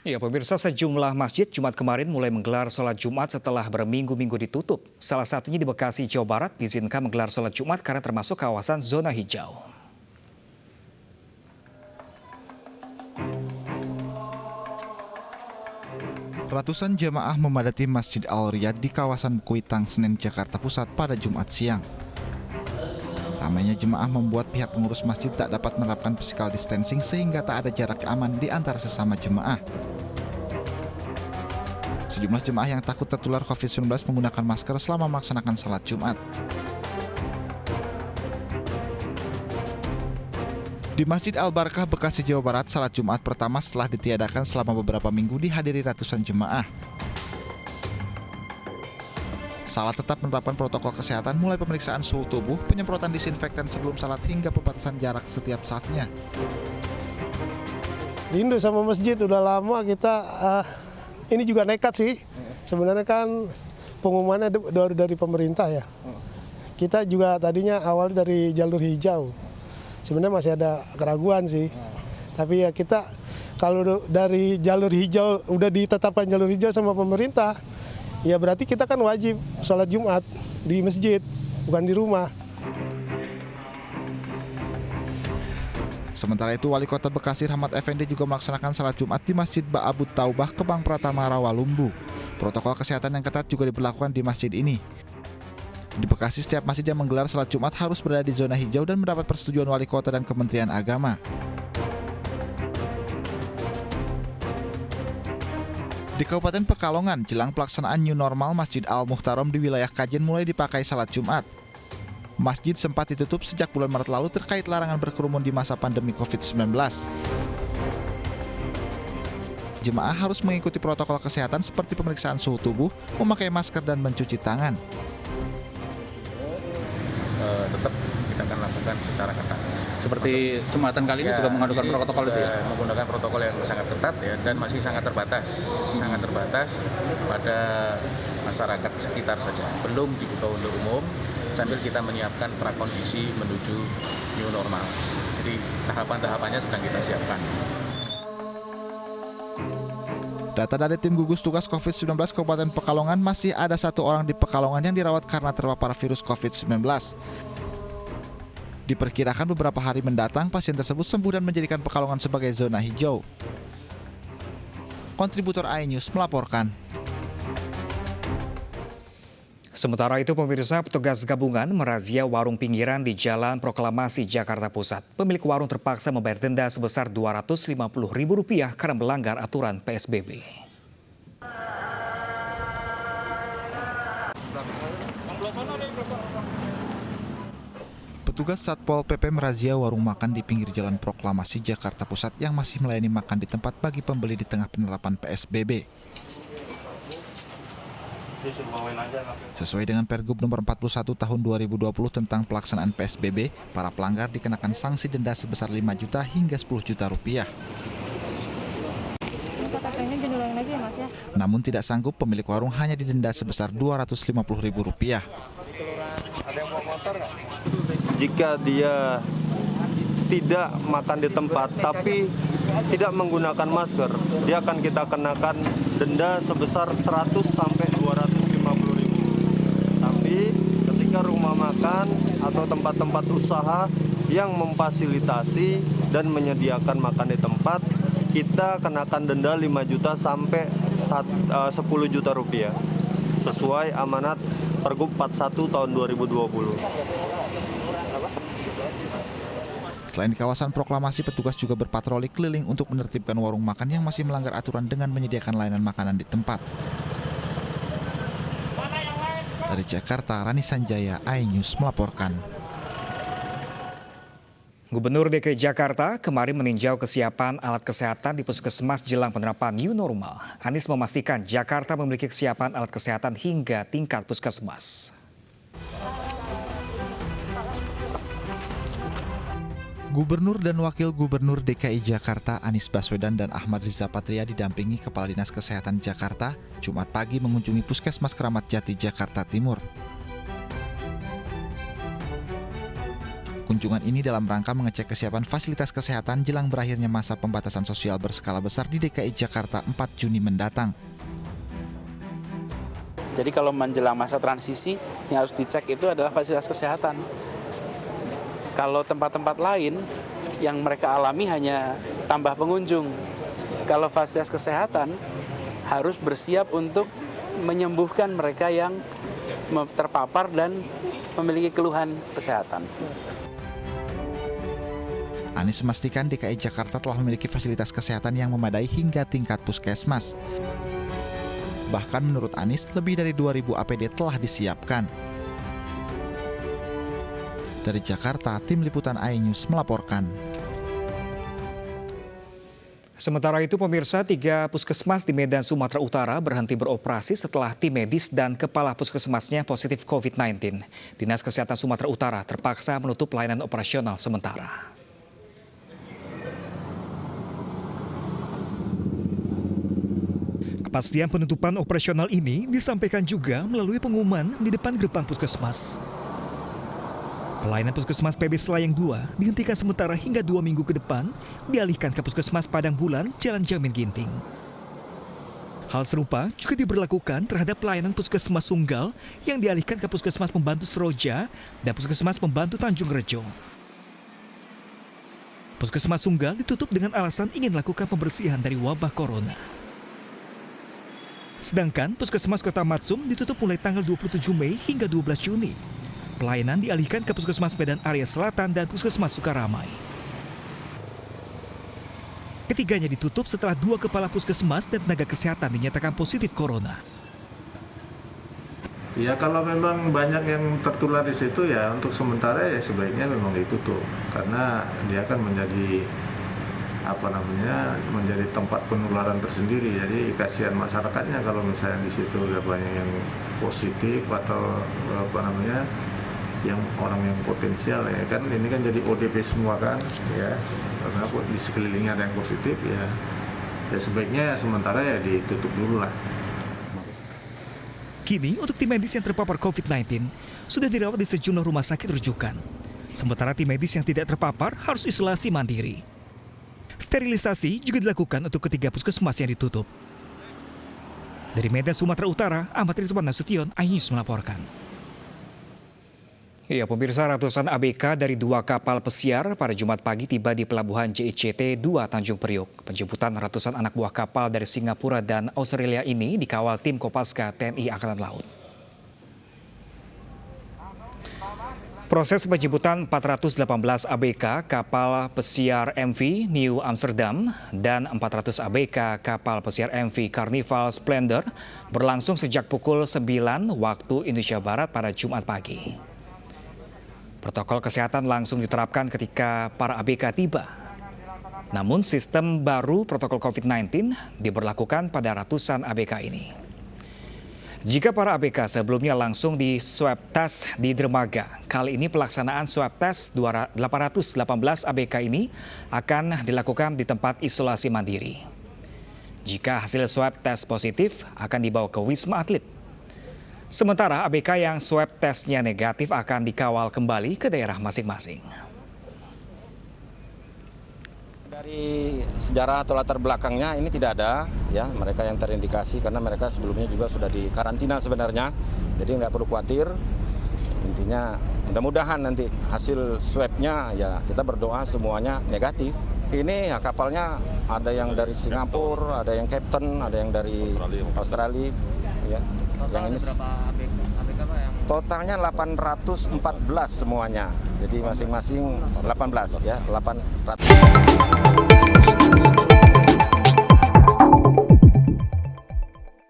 Ya, pemirsa, sejumlah masjid Jumat kemarin mulai menggelar sholat Jumat setelah berminggu-minggu ditutup. Salah satunya di Bekasi, Jawa Barat, diizinkan menggelar sholat Jumat karena termasuk kawasan zona hijau. Ratusan jemaah memadati Masjid Al-Riyad di kawasan Kuitang, Senen, Jakarta Pusat pada Jumat siang. Ramainya jemaah membuat pihak pengurus masjid tak dapat menerapkan physical distancing sehingga tak ada jarak aman di antara sesama jemaah. Sejumlah jemaah yang takut tertular COVID-19 menggunakan masker selama melaksanakan salat Jumat. Di Masjid Al-Barkah, Bekasi, Jawa Barat, salat Jumat pertama setelah ditiadakan selama beberapa minggu dihadiri ratusan jemaah. Salat tetap menerapkan protokol kesehatan mulai pemeriksaan suhu tubuh, penyemprotan disinfektan sebelum salat hingga pembatasan jarak setiap safnya. Rindu sama masjid, udah lama kita ini juga nekat sih. Sebenarnya kan pengumumannya dari pemerintah ya. Kita juga tadinya awalnya dari jalur hijau. Sebenarnya masih ada keraguan sih. Tapi ya kita kalau dari jalur hijau udah ditetapkan jalur hijau sama pemerintah, ya berarti kita kan wajib sholat Jumat di masjid, bukan di rumah. Sementara itu, Wali Kota Bekasi Rahmat Effendi juga melaksanakan salat Jumat di Masjid Ba'abut Taubah, Kebang Pratama, Rawalumbu. Protokol kesehatan yang ketat juga diberlakukan di masjid ini. Di Bekasi, setiap masjid yang menggelar salat Jumat harus berada di zona hijau dan mendapat persetujuan Wali Kota dan Kementerian Agama. Di Kabupaten Pekalongan, jelang pelaksanaan New Normal, Masjid Al-Muhtarom di wilayah Kajen mulai dipakai salat Jumat. Masjid sempat ditutup sejak bulan Maret lalu terkait larangan berkerumun di masa pandemi COVID-19. Jemaah harus mengikuti protokol kesehatan seperti pemeriksaan suhu tubuh, memakai masker, dan mencuci tangan. Tetap kita akan lakukan secara ketat. Seperti Jumatan kali ini juga menggunakan protokol itu ya? Menggunakan protokol yang sangat ketat ya, dan masih sangat terbatas pada masyarakat sekitar saja. Belum dibuka untuk umum, sambil kita menyiapkan prakondisi menuju new normal. Jadi tahapan-tahapannya sedang kita siapkan. Data dari tim gugus tugas COVID-19 Kabupaten Pekalongan, masih ada 1 orang di Pekalongan yang dirawat karena terpapar virus COVID-19. Diperkirakan beberapa hari mendatang pasien tersebut sembuh dan menjadikan Pekalongan sebagai zona hijau. Kontributor iNews melaporkan. Sementara itu, pemirsa, petugas gabungan merazia warung pinggiran di Jalan Proklamasi, Jakarta Pusat. Pemilik warung terpaksa membayar denda sebesar Rp250.000 karena melanggar aturan PSBB. Petugas Satpol PP merazia warung makan di pinggir Jalan Proklamasi, Jakarta Pusat yang masih melayani makan di tempat bagi pembeli di tengah penerapan PSBB. Sesuai dengan Pergub nomor 41 tahun 2020 tentang pelaksanaan PSBB, para pelanggar dikenakan sanksi denda sebesar 5 juta hingga 10 juta rupiah. Namun tidak sanggup, pemilik warung hanya didenda sebesar Rp250.000. Jika dia tidak makan di tempat tapi tidak menggunakan masker, dia akan kita kenakan denda sebesar 100 sampai 250.000. Tapi ketika rumah makan atau tempat-tempat usaha yang memfasilitasi dan menyediakan makan di tempat, kita kenakan denda 5 juta sampai 10 juta rupiah sesuai amanat Pergub 41 tahun 2020. Selain di kawasan Proklamasi, petugas juga berpatroli keliling untuk menertibkan warung makan yang masih melanggar aturan dengan menyediakan layanan makanan di tempat. Dari Jakarta, Rani Sanjaya, iNews melaporkan. Gubernur DKI Jakarta kemarin meninjau kesiapan alat kesehatan di puskesmas jelang penerapan new normal. Anies memastikan Jakarta memiliki kesiapan alat kesehatan hingga tingkat puskesmas. Gubernur dan Wakil Gubernur DKI Jakarta Anies Baswedan dan Ahmad Riza Patria didampingi Kepala Dinas Kesehatan Jakarta Jumat pagi mengunjungi Puskesmas Keramat Jati, Jakarta Timur. Kunjungan ini dalam rangka mengecek kesiapan fasilitas kesehatan jelang berakhirnya masa pembatasan sosial berskala besar di DKI Jakarta 4 Juni mendatang. Jadi kalau menjelang masa transisi yang harus dicek itu adalah fasilitas kesehatan. Kalau tempat-tempat lain yang mereka alami hanya tambah pengunjung. Kalau fasilitas kesehatan harus bersiap untuk menyembuhkan mereka yang terpapar dan memiliki keluhan kesehatan. Anies memastikan DKI Jakarta telah memiliki fasilitas kesehatan yang memadai hingga tingkat puskesmas. Bahkan menurut Anies, lebih dari 2.000 APD telah disiapkan. Dari Jakarta, tim liputan iNews melaporkan. Sementara itu, pemirsa, 3 puskesmas di Medan, Sumatera Utara berhenti beroperasi setelah tim medis dan kepala puskesmasnya positif COVID-19. Dinas Kesehatan Sumatera Utara terpaksa menutup pelayanan operasional sementara. Kepastian penutupan operasional ini disampaikan juga melalui pengumuman di depan gerbang puskesmas. Pelayanan puskesmas PB Selayang 2 dihentikan sementara hingga 2 minggu ke depan, dialihkan ke puskesmas Padang Bulan, Jalan Jamin Ginting. Hal serupa juga diberlakukan terhadap pelayanan puskesmas Sunggal yang dialihkan ke puskesmas Pembantu Seroja dan puskesmas Pembantu Tanjung Rejo. Puskesmas Sunggal ditutup dengan alasan ingin melakukan pembersihan dari wabah corona. Sedangkan Puskesmas Kota Matsum ditutup mulai tanggal 27 Mei hingga 12 Juni. Pelayanan dialihkan ke Puskesmas Medan Area Selatan dan Puskesmas Sukaramai. Ketiganya ditutup setelah 2 kepala puskesmas dan tenaga kesehatan dinyatakan positif corona. Ya kalau memang banyak yang tertular di situ ya untuk sementara ya sebaiknya memang ditutup. Karena dia akan menjadi menjadi tempat penularan tersendiri. Jadi kasihan masyarakatnya kalau misalnya di situ ada banyak yang positif atau yang orang yang potensial ya kan, ini kan jadi ODP semua kan ya, karena di sekelilingnya ada yang positif ya sebaiknya sementara ya ditutup dulu lah. Kini untuk tim medis yang terpapar COVID-19 sudah dirawat di sejumlah rumah sakit rujukan. Sementara tim medis yang tidak terpapar harus isolasi mandiri. Sterilisasi juga dilakukan untuk ketiga puskesmas yang ditutup. Dari Medan, Sumatera Utara, Ahmad Ridwan Nasution, iNews melaporkan. Ya, pemirsa, ratusan ABK dari 2 kapal pesiar pada Jumat pagi tiba di Pelabuhan JICT 2 Tanjung Priok. Penjemputan ratusan anak buah kapal dari Singapura dan Australia ini dikawal tim Kopaska TNI Angkatan Laut. Proses penjemputan 418 ABK kapal pesiar MV New Amsterdam dan 400 ABK kapal pesiar MV Carnival Splendor berlangsung sejak pukul 9 waktu Indonesia Barat pada Jumat pagi. Protokol kesehatan langsung diterapkan ketika para ABK tiba. Namun sistem baru protokol COVID-19 diberlakukan pada ratusan ABK ini. Jika para ABK sebelumnya langsung di swab tes di dermaga, kali ini pelaksanaan swab tes 818 ABK ini akan dilakukan di tempat isolasi mandiri. Jika hasil swab tes positif akan dibawa ke Wisma Atlet. Sementara ABK yang swab tesnya negatif akan dikawal kembali ke daerah masing-masing. Dari sejarah atau latar belakangnya ini tidak ada ya mereka yang terindikasi karena mereka sebelumnya juga sudah dikarantina sebenarnya, jadi nggak perlu khawatir. Intinya mudah-mudahan nanti hasil swabnya ya kita berdoa semuanya negatif. Ini ya kapalnya ada yang dari Singapura, ada yang Captain, ada yang dari Australia ya. Yang ini totalnya 814 semuanya. Jadi masing-masing 18 ya, 800.